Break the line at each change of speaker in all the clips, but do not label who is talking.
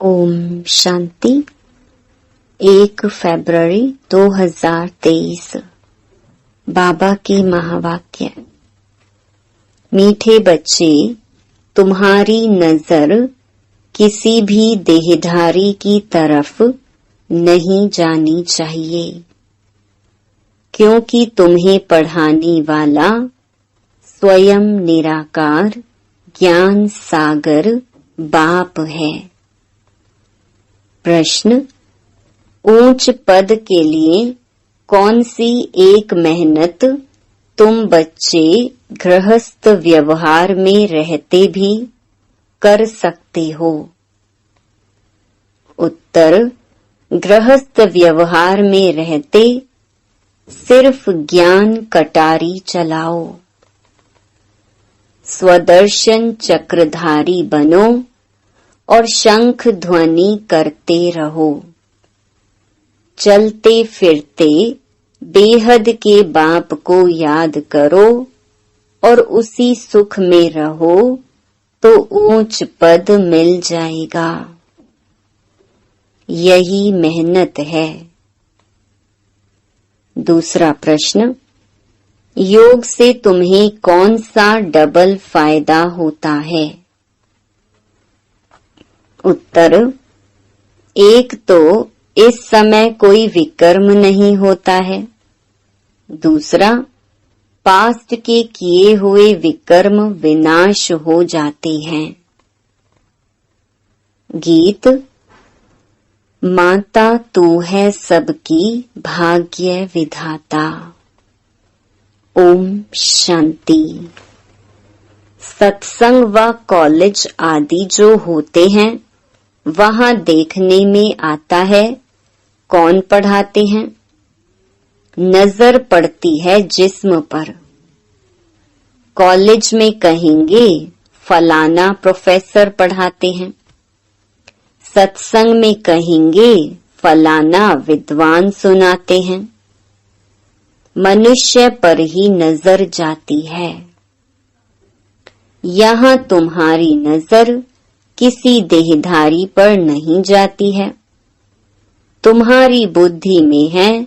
ओम शांति। 1 फरवरी 2023 बाबा के महावाक्य। मीठे बच्चे, तुम्हारी नजर किसी भी देहधारी की तरफ नहीं जानी चाहिए, क्योंकि तुम्हें पढ़ाने वाला स्वयं निराकार ज्ञान सागर बाप है। प्रश्न, ऊंच पद के लिए कौन सी एक मेहनत तुम बच्चे गृहस्थ व्यवहार में रहते भी कर सकते हो? उत्तर, गृहस्थ व्यवहार में रहते सिर्फ ज्ञान कटारी चलाओ। स्वदर्शन चक्रधारी बनो और शंख ध्वनि करते रहो। चलते फिरते बेहद के बाप को याद करो और उसी सुख में रहो तो ऊंच पद मिल जाएगा। यही मेहनत है। दूसरा प्रश्न, योग से तुम्हें कौन सा डबल फायदा होता है? उत्तर, एक तो इस समय कोई विकर्म नहीं होता है। दूसरा, पास्ट के किए हुए विकर्म विनाश हो जाते हैं। गीत। माता तू है सबकी भाग्य विधाता। ओम शांति। सत्संग व कॉलेज आदि जो होते हैं, वहां देखने में आता है कौन पढ़ाते हैं। नजर पड़ती है जिस्म पर। कॉलेज में कहेंगे फलाना प्रोफेसर पढ़ाते हैं, सत्संग में कहेंगे फलाना विद्वान सुनाते हैं। मनुष्य पर ही नजर जाती है। यहाँ तुम्हारी नजर किसी देहधारी पर नहीं जाती है। तुम्हारी बुद्धि में है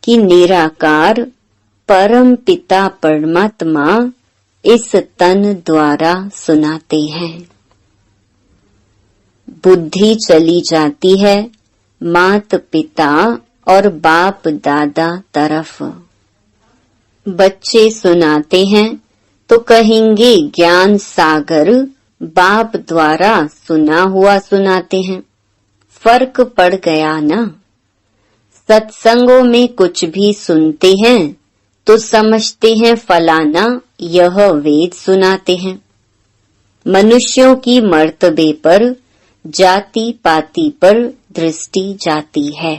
कि निराकार परम पिता परमात्मा इस तन द्वारा सुनाते हैं। बुद्धि चली जाती है मात पिता और बाप दादा तरफ। बच्चे सुनाते हैं तो कहेंगे ज्ञान सागर बाप द्वारा सुना हुआ सुनाते हैं। फर्क पड़ गया ना। सत्संगों में कुछ भी सुनते हैं तो समझते हैं फलाना यह वेद सुनाते हैं। मनुष्यों की मर्तबे पर जाति पाति पर दृष्टि जाती है।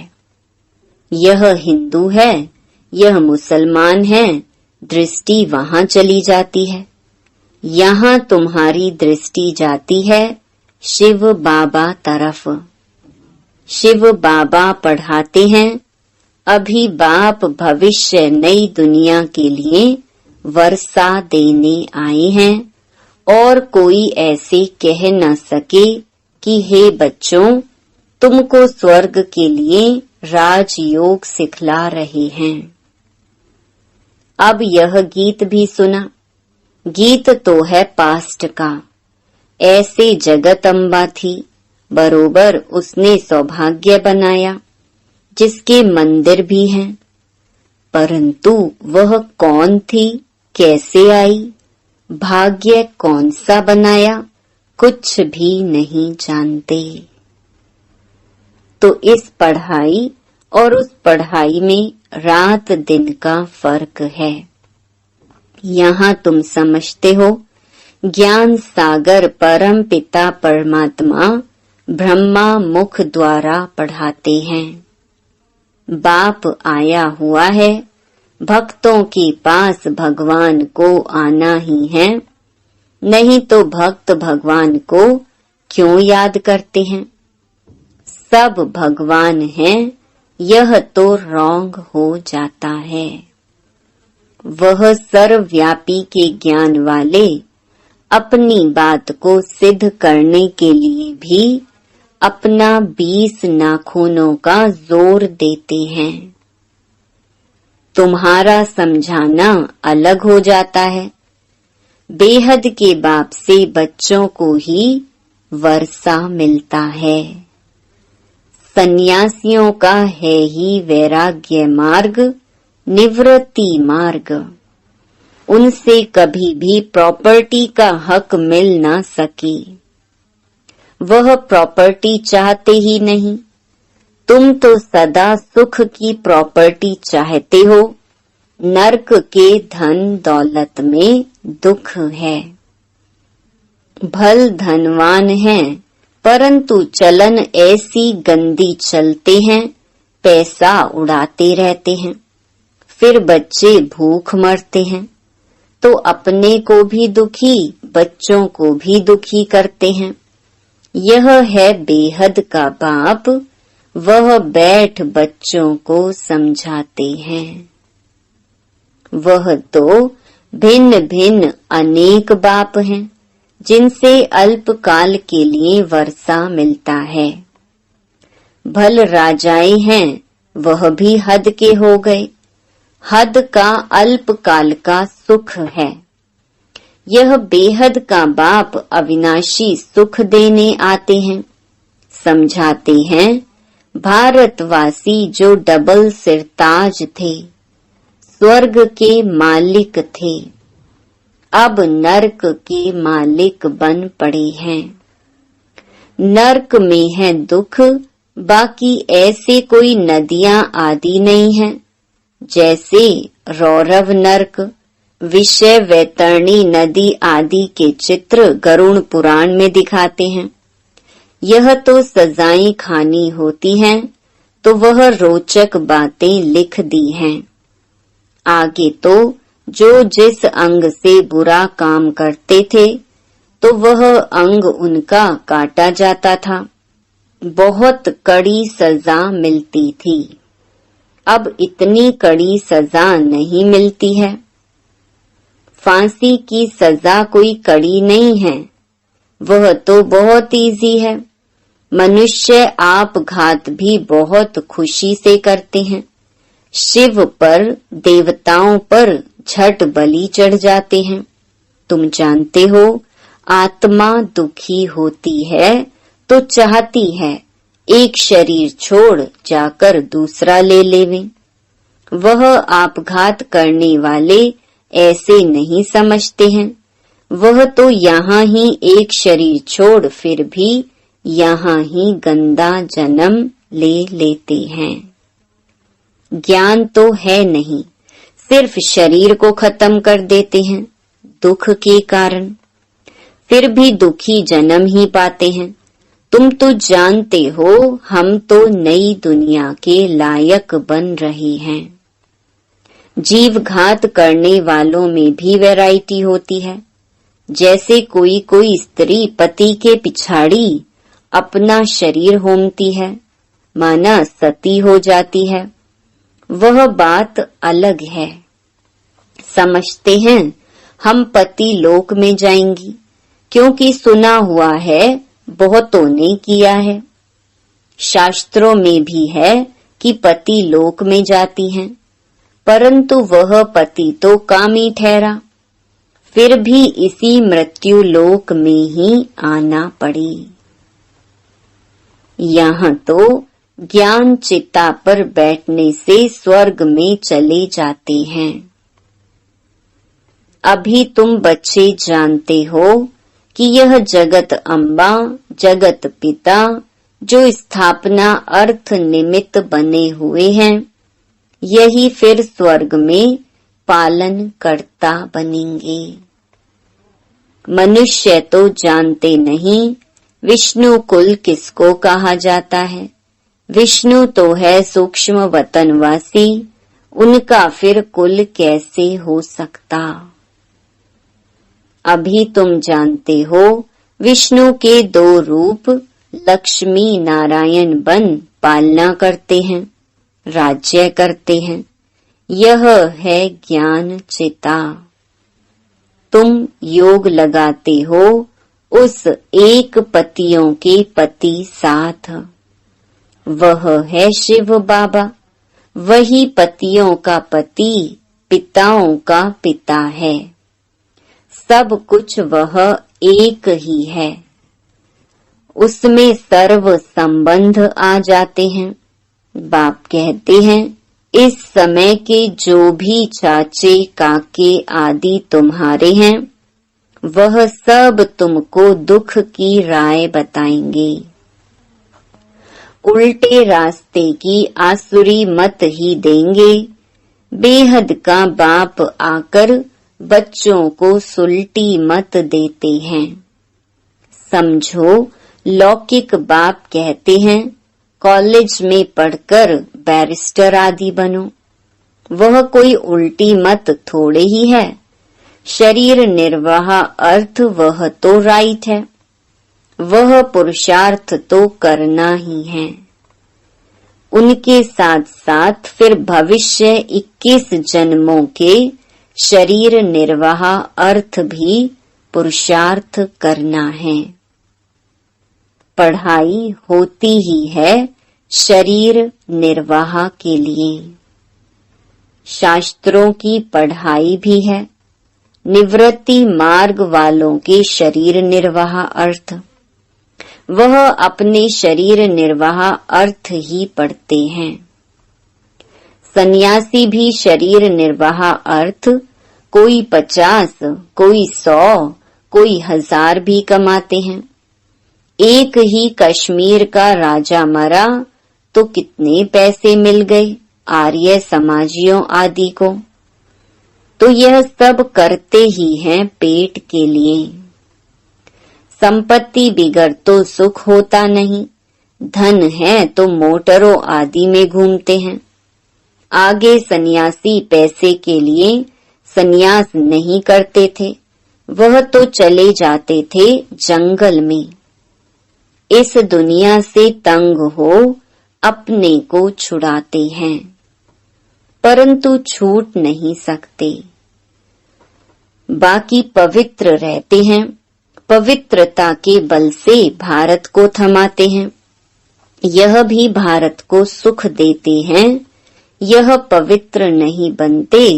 यह हिंदू है, यह मुसलमान है, दृष्टि वहां चली जाती है। यहाँ तुम्हारी दृष्टि जाती है शिव बाबा तरफ। शिव बाबा पढ़ाते हैं, अभी बाप भविष्य नई दुनिया के लिए वर्षा देने आए हैं और कोई ऐसे कह न सके कि हे बच्चों, तुमको स्वर्ग के लिए राजयोग सिखला रहे हैं। अब यह गीत भी सुना। गीत तो है पास्ट का। ऐसे जगत अम्बा थी, बरोबर उसने सौभाग्य बनाया, जिसके मंदिर भी हैं। परंतु वह कौन थी, कैसे आई, भाग्य कौन सा बनाया, कुछ भी नहीं जानते। तो इस पढ़ाई और उस पढ़ाई में रात दिन का फर्क है। यहाँ तुम समझते हो ज्ञान सागर परम पिता परमात्मा ब्रह्मा मुख द्वारा पढ़ाते हैं। बाप आया हुआ है, भक्तों के पास भगवान को आना ही है, नहीं तो भक्त भगवान को क्यों याद करते हैं? सब भगवान हैं, यह तो रॉन्ग हो जाता है। वह सर्वव्यापी के ज्ञान वाले अपनी बात को सिद्ध करने के लिए भी अपना 20 नाखूनों का जोर देते हैं। तुम्हारा समझाना अलग हो जाता है। बेहद के बाप से बच्चों को ही वर्षा मिलता है। सन्यासियों का है ही वैराग्य मार्ग, निवृत्ति मार्ग। उनसे कभी भी प्रॉपर्टी का हक मिल ना सके। वह प्रॉपर्टी चाहते ही नहीं। तुम तो सदा सुख की प्रॉपर्टी चाहते हो। नरक के धन दौलत में दुख है। भल धनवान हैं, परंतु चलन ऐसी गंदी चलते हैं, पैसा उड़ाते रहते हैं। फिर बच्चे भूख मरते हैं, तो अपने को भी दुखी, बच्चों को भी दुखी करते हैं। यह है बेहद का बाप, वह बैठ बच्चों को समझाते हैं। वह तो भिन्न भिन्न अनेक बाप हैं, जिनसे अल्पकाल के लिए वर्षा मिलता है। भल राजाए हैं, वह भी हद के हो गए। हद का अल्पकाल का सुख है। यह बेहद का बाप अविनाशी सुख देने आते हैं। समझाते हैं, भारतवासी जो डबल सिरताज थे, स्वर्ग के मालिक थे, अब नरक के मालिक बन पड़े हैं। नरक में है दुख, बाकी ऐसे कोई नदियां आदि नहीं है। जैसे रौरव नरक, विषय वैतरणी नदी आदि के चित्र गरुड़ पुराण में दिखाते हैं। यह तो सजाएं खानी होती हैं, तो वह रोचक बातें लिख दी हैं। आगे तो जो जिस अंग से बुरा काम करते थे, तो वह अंग उनका काटा जाता था। बहुत कड़ी सजा मिलती थी। अब इतनी कड़ी सजा नहीं मिलती है। फांसी की सजा कोई कड़ी नहीं है, वह तो बहुत इजी है। मनुष्य आपघात भी बहुत खुशी से करते हैं। शिव पर, देवताओं पर झट बलि चढ़ जाते हैं। तुम जानते हो, आत्मा दुखी होती है तो चाहती है एक शरीर छोड़ जाकर दूसरा ले लेवें। वह आपघात करने वाले ऐसे नहीं समझते हैं। वह तो यहाँ ही एक शरीर छोड़ फिर भी यहाँ ही गंदा जन्म ले लेते हैं। ज्ञान तो है नहीं, सिर्फ शरीर को खत्म कर देते हैं दुख के कारण। फिर भी दुखी जन्म ही पाते हैं। तुम तो जानते हो, हम तो नई दुनिया के लायक बन रहे हैं। जीव घात करने वालों में भी वैरायटी होती है। जैसे कोई कोई स्त्री पति के पिछाड़ी अपना शरीर होमती है, माना सती हो जाती है। वह बात अलग है। समझते हैं हम पति लोक में जाएंगी, क्योंकि सुना हुआ है बहुतों ने किया है। शास्त्रों में भी है कि पति लोक में जाती हैं, परंतु वह पति तो कामी ठहरा। फिर भी इसी मृत्यु लोक में ही आना पड़ी। यहाँ तो ज्ञान चिता पर बैठने से स्वर्ग में चले जाते हैं। अभी तुम बच्चे जानते हो कि यह जगत अम्बा, जगत पिता जो स्थापना अर्थ निमित्त बने हुए हैं, यही फिर स्वर्ग में पालन कर्ता बनेंगे। मनुष्य तो जानते नहीं विष्णु कुल किसको कहा जाता है। विष्णु तो है सूक्ष्म वतनवासी, उनका फिर कुल कैसे हो सकता। अभी तुम जानते हो विष्णु के 2 रूप लक्ष्मी नारायण बन पालना करते हैं, राज्य करते हैं। यह है ज्ञान चिता। तुम योग लगाते हो उस एक पतियों के पति साथ। वह है शिव बाबा, वही पतियों का पति, पिताओं का पिता है। सब कुछ वह एक ही है। उसमें सर्व संबंध आ जाते हैं। बाप कहते हैं, इस समय के जो भी चाचे काके आदि तुम्हारे हैं, वह सब तुमको दुख की राय बताएंगे। उल्टे रास्ते की आसुरी मत ही देंगे। बेहद का बाप आकर बच्चों को सुलटी मत देते हैं। समझो, लौकिक बाप कहते हैं, कॉलेज में पढ़कर बैरिस्टर आदि बनो। वह कोई उल्टी मत थोड़े ही है। शरीर निर्वाह अर्थ वह तो राइट है। वह पुरुषार्थ तो करना ही है। उनके साथ साथ फिर भविष्य 21 जन्मों के शरीर निर्वाह अर्थ भी पुरुषार्थ करना है। पढ़ाई होती ही है शरीर निर्वाह के लिए। शास्त्रों की पढ़ाई भी है। निवृत्ति मार्ग वालों के शरीर निर्वाह अर्थ, वह अपने शरीर निर्वाह अर्थ ही पढ़ते हैं। सन्यासी भी शरीर निर्वाह अर्थ कोई 50, कोई 100, कोई 1000 भी कमाते हैं। एक ही कश्मीर का राजा मरा तो कितने पैसे मिल गए आर्य समाजियों आदि को। तो यह सब करते ही हैं पेट के लिए। संपत्ति बिगड़ तो सुख होता नहीं। धन है तो मोटरों आदि में घूमते हैं। आगे सन्यासी पैसे के लिए सन्यास नहीं करते थे, वह तो चले जाते थे जंगल में। इस दुनिया से तंग हो अपने को छुड़ाते हैं, परंतु छूट नहीं सकते। बाकी पवित्र रहते हैं। पवित्रता के बल से भारत को थमाते हैं। यह भी भारत को सुख देते हैं। यह पवित्र नहीं बनते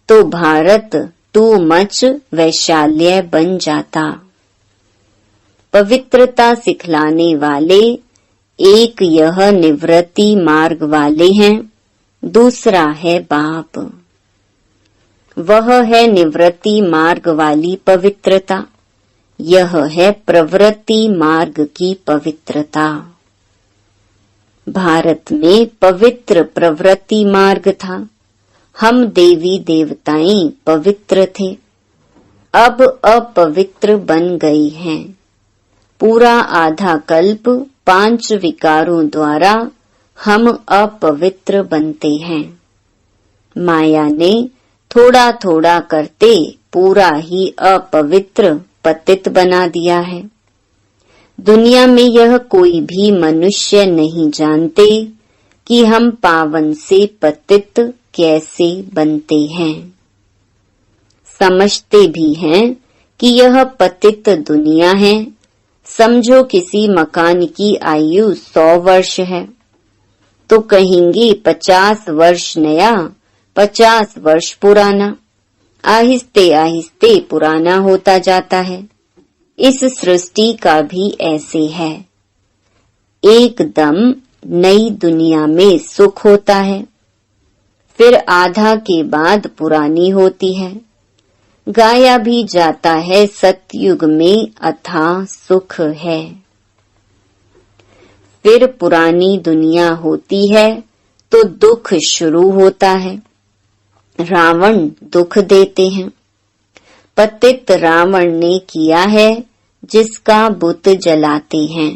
तो भारत टू मच वैशाल्य बन जाता। पवित्रता सिखलाने वाले एक यह निवृत्ति मार्ग वाले हैं, दूसरा है बाप। वह है निवृत्ति मार्ग वाली पवित्रता, यह है प्रवृत्ति मार्ग की पवित्रता। भारत में पवित्र प्रवृत्ति मार्ग था। हम देवी देवताएं पवित्र थे, अब अपवित्र बन गई हैं। पूरा आधा कल्प 5 विकारों द्वारा हम अपवित्र बनते हैं। माया ने थोड़ा थोड़ा करते पूरा ही अपवित्र पतित बना दिया है। दुनिया में यह कोई भी मनुष्य नहीं जानते कि हम पावन से पतित कैसे बनते हैं। समझते भी हैं कि यह पतित दुनिया है। समझो किसी मकान की आयु 100 वर्ष है तो कहेंगे 50 वर्ष नया, 50 वर्ष पुराना। आहिस्ते आहिस्ते पुराना होता जाता है। इस सृष्टि का भी ऐसे है। एकदम नई दुनिया में सुख होता है, फिर आधा के बाद पुरानी होती है। गाया भी जाता है सतयुग में अथाह सुख है। फिर पुरानी दुनिया होती है तो दुख शुरू होता है। रावण दुख देते हैं। पतित रावण ने किया है जिसका बुत जलाते हैं।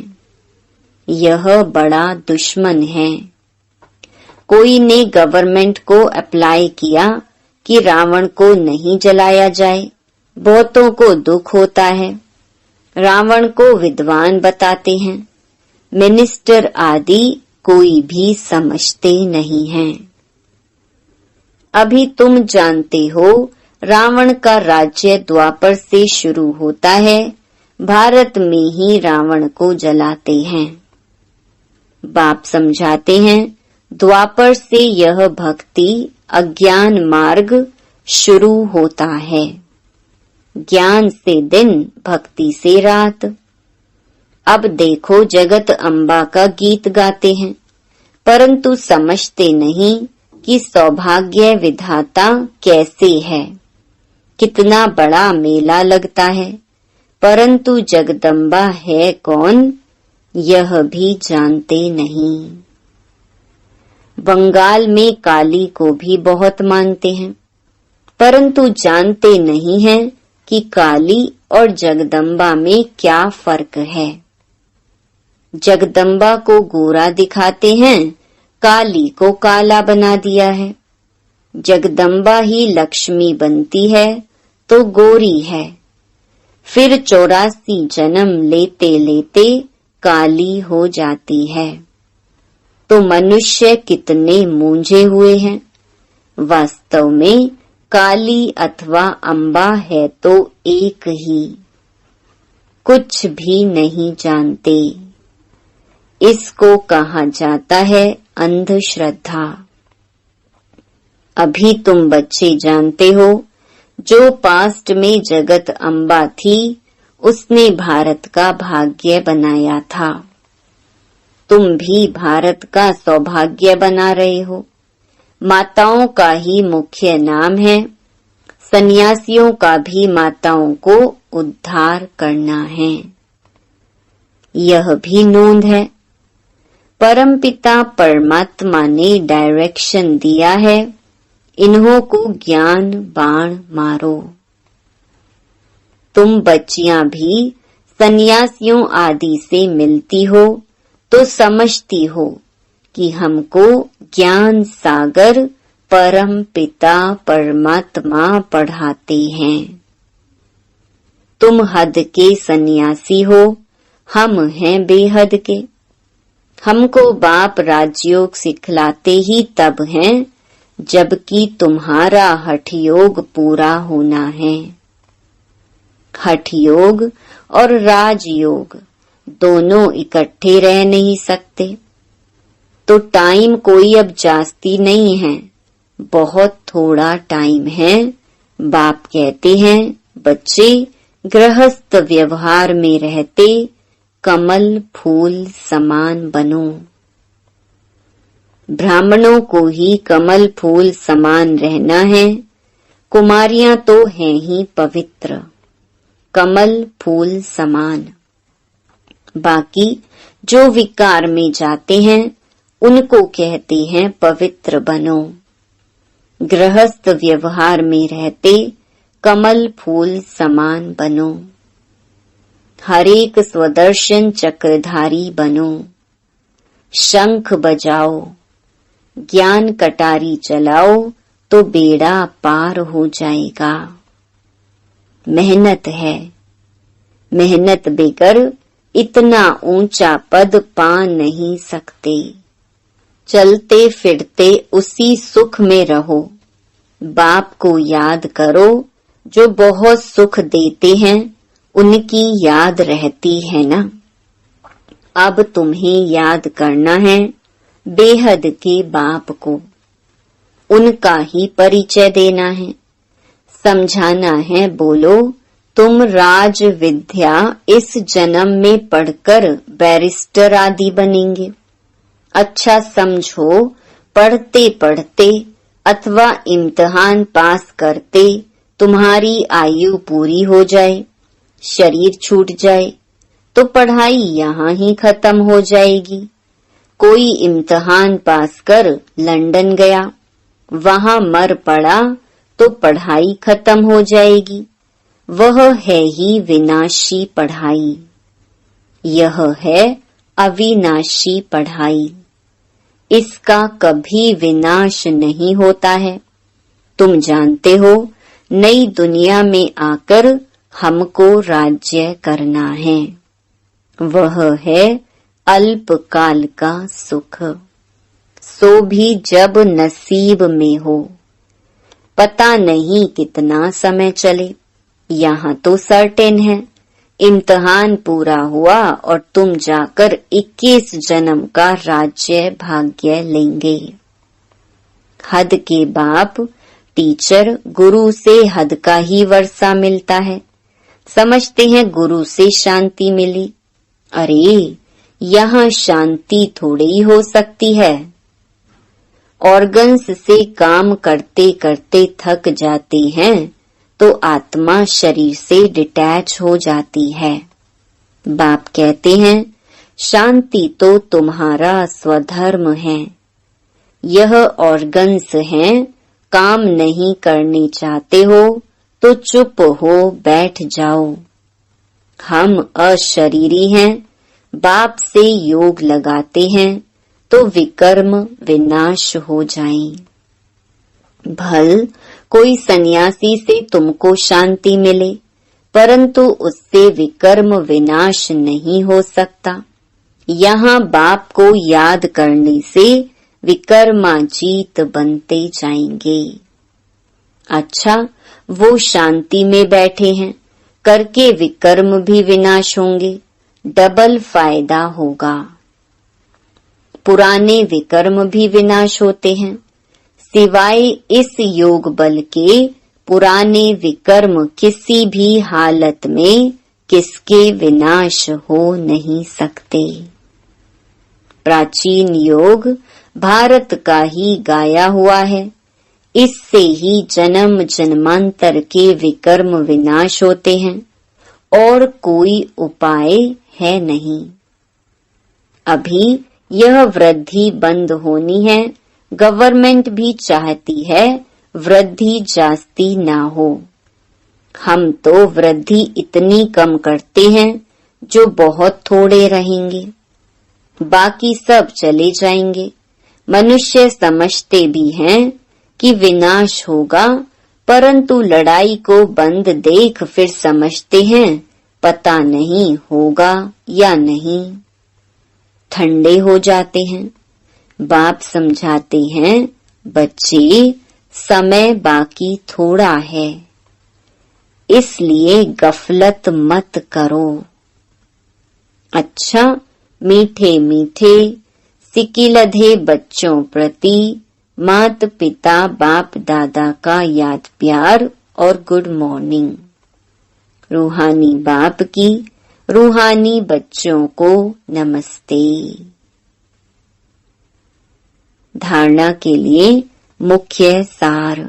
यह बड़ा दुश्मन है। कोई ने गवर्नमेंट को अप्लाई किया कि रावण को नहीं जलाया जाए। बहुतों को दुख होता है। रावण को विद्वान बताते हैं। मिनिस्टर आदि कोई भी समझते नहीं हैं। अभी तुम जानते हो रावण का राज्य द्वापर से शुरू होता है, भारत में ही रावण को जलाते हैं। बाप समझाते हैं, द्वापर से यह भक्ति अज्ञान मार्ग शुरू होता है। ज्ञान से दिन, भक्ति से रात। अब देखो, जगत अम्बा का गीत गाते हैं, परंतु समझते नहीं कि सौभाग्य विधाता कैसे है। कितना बड़ा मेला लगता है, परंतु जगदम्बा है कौन, यह भी जानते नहीं। बंगाल में काली को भी बहुत मानते हैं, परंतु जानते नहीं हैं कि काली और जगदम्बा में क्या फर्क है। जगदम्बा को गोरा दिखाते हैं, काली को काला बना दिया है। जगदम्बा ही लक्ष्मी बनती है तो गोरी है, फिर 84 जन्म लेते लेते काली हो जाती है। तो मनुष्य कितने मूंझे हुए हैं। वास्तव में काली अथवा अम्बा है तो एक ही, कुछ भी नहीं जानते। इसको कहा जाता है अंधश्रद्धा। अभी तुम बच्चे जानते हो, जो पास्ट में जगत अम्बा थी उसने भारत का भाग्य बनाया था। तुम भी भारत का सौभाग्य बना रहे हो। माताओं का ही मुख्य नाम है, सन्यासियों का भी माताओं को उद्धार करना है। यह भी नोंद है, परमपिता परमात्मा ने डायरेक्शन दिया है, इन्हों को ज्ञान बाण मारो। तुम बच्चियां भी सन्यासियों आदि से मिलती हो तो समझती हो कि हमको ज्ञान सागर परम पिता परमात्मा पढ़ाते हैं। तुम हद के सन्यासी हो, हम हैं बेहद के। हमको बाप राजयोग सिखलाते ही तब हैं जबकि तुम्हारा हठ योग पूरा होना है। हठ योग और राजयोग दोनों इकट्ठे रह नहीं सकते। तो टाइम कोई अब जास्ती नहीं है, बहुत थोड़ा टाइम है। बाप कहते हैं, बच्चे गृहस्थ व्यवहार में रहते कमल फूल समान बनो। ब्राह्मणों को ही कमल फूल समान रहना है, कुमारियां तो हैं ही पवित्र, कमल फूल समान। बाकी जो विकार में जाते हैं उनको कहते हैं पवित्र बनो। गृहस्थ व्यवहार में रहते कमल फूल समान बनो। हरेक स्वदर्शन चक्रधारी बनो। शंख बजाओ, ज्ञान कटारी चलाओ तो बेड़ा पार हो जाएगा। मेहनत है, मेहनत बेगर इतना ऊंचा पद पा नहीं सकते। चलते फिरते उसी सुख में रहो। बाप को याद करो, जो बहुत सुख देते हैं उनकी याद रहती है ना। अब तुम्हें याद करना है बेहद के बाप को, उनका ही परिचय देना है, समझाना है। बोलो, तुम राज विद्या इस जन्म में पढ़कर बैरिस्टर आदि बनेंगे। अच्छा समझो, पढ़ते पढ़ते अथवा इम्तिहान पास करते तुम्हारी आयु पूरी हो जाए, शरीर छूट जाए तो पढ़ाई यहाँ ही खत्म हो जाएगी। कोई इम्तिहान पास कर लंदन गया, वहां मर पड़ा तो पढ़ाई खत्म हो जाएगी। वह है ही विनाशी पढ़ाई, यह है अविनाशी पढ़ाई। इसका कभी विनाश नहीं होता है। तुम जानते हो, नई दुनिया में आकर हमको राज्य करना है। वह है अल्पकाल का सुख, सो भी जब नसीब में हो। पता नहीं कितना समय चले। यहाँ तो सर्टेन है इम्तिहान पूरा हुआ और तुम जाकर 21 जन्म का राज्य भाग्य लेंगे। हद के बाप टीचर गुरु से हद का ही वर्षा मिलता है, समझते हैं गुरु से शांति मिली। अरे यहाँ शांति थोड़ी हो सकती है। ऑर्गन्स से काम करते करते थक जाते हैं तो आत्मा शरीर से डिटैच हो जाती है। बाप कहते हैं शांति तो तुम्हारा स्वधर्म है। यह ऑर्गन्स हैं, काम नहीं करने चाहते हो तो चुप हो बैठ जाओ। हम अशरीरी हैं, बाप से योग लगाते हैं तो विकर्म विनाश हो जाएं। भल कोई सन्यासी से तुमको शांति मिले, परंतु उससे विकर्म विनाश नहीं हो सकता। यहाँ बाप को याद करने से विकर्माजीत बनते जाएंगे। अच्छा, वो शांति में बैठे हैं, करके विकर्म भी विनाश होंगे, डबल फायदा होगा। पुराने विकर्म भी विनाश होते हैं, सिवाय इस योग बल के पुराने विकर्म किसी भी हालत में किसके विनाश हो नहीं सकते। प्राचीन योग भारत का ही गाया हुआ है, इससे ही जन्म जन्मांतर के विकर्म विनाश होते हैं और कोई उपाय है नहीं। अभी यह वृद्धि बंद होनी है, गवर्नमेंट भी चाहती है वृद्धि जास्ती ना हो। हम तो वृद्धि इतनी कम करते हैं जो बहुत थोड़े रहेंगे, बाकी सब चले जाएंगे। मनुष्य समझते भी हैं कि विनाश होगा, परंतु लड़ाई को बंद देख फिर समझते हैं पता नहीं होगा या नहीं, ठंडे हो जाते हैं। बाप समझाते हैं बच्चे समय बाकी थोड़ा है, इसलिए गफलत मत करो। अच्छा, मीठे मीठे सिकिलधे बच्चों प्रति माता पिता बाप दादा का याद प्यार और गुड मॉर्निंग। रूहानी बाप की रूहानी बच्चों को नमस्ते। धारणा के लिए मुख्य सार।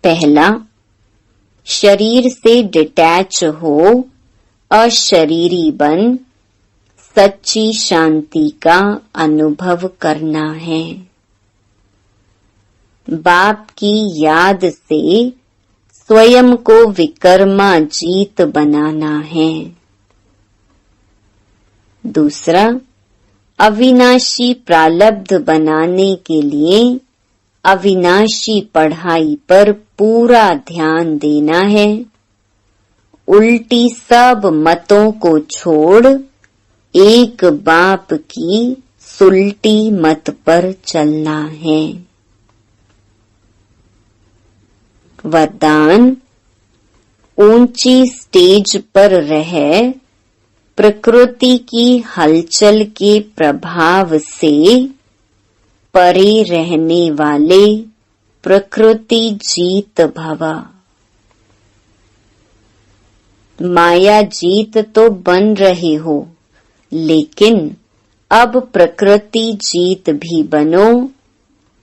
पहला, शरीर से डिटैच हो अशरीरी बन सच्ची शांति का अनुभव करना है। बाप की याद से स्वयं को विकर्माजीत बनाना है। दूसरा, अविनाशी प्रालब्ध बनाने के लिए अविनाशी पढ़ाई पर पूरा ध्यान देना है। उल्टी सब मतों को छोड़ एक बाप की सुल्टी मत पर चलना है। वरदान, ऊंची स्टेज पर रह प्रकृति की हलचल के प्रभाव से परे रहने वाले प्रकृति जीत भव। माया जीत तो बन रहे हो, लेकिन अब प्रकृति जीत भी बनो,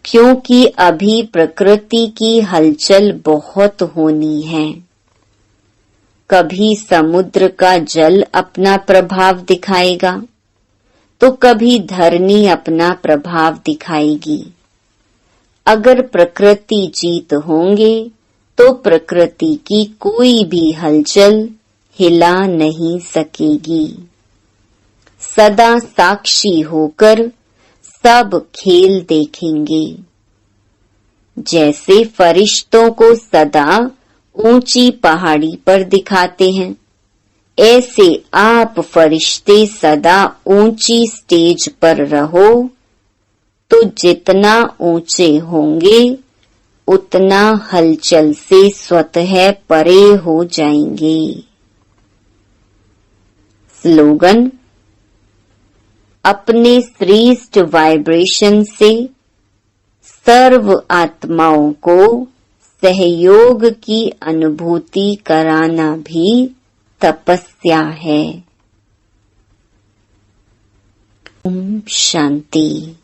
क्योंकि अभी प्रकृति की हलचल बहुत होनी है। कभी समुद्र का जल अपना प्रभाव दिखाएगा तो कभी धरनी अपना प्रभाव दिखाएगी। अगर प्रकृति जीत होंगे तो प्रकृति की कोई भी हलचल हिला नहीं सकेगी। सदा साक्षी होकर सब खेल देखेंगे। जैसे फरिश्तों को सदा ऊंची पहाड़ी पर दिखाते हैं, ऐसे आप फरिश्ते सदा ऊंची स्टेज पर रहो, तो जितना ऊंचे होंगे उतना हलचल से स्वतः परे हो जाएंगे। स्लोगन: अपने श्रेष्ठ वाइब्रेशन से सर्व आत्माओं को सहयोग की अनुभूति कराना भी तपस्या है। ओम शांति।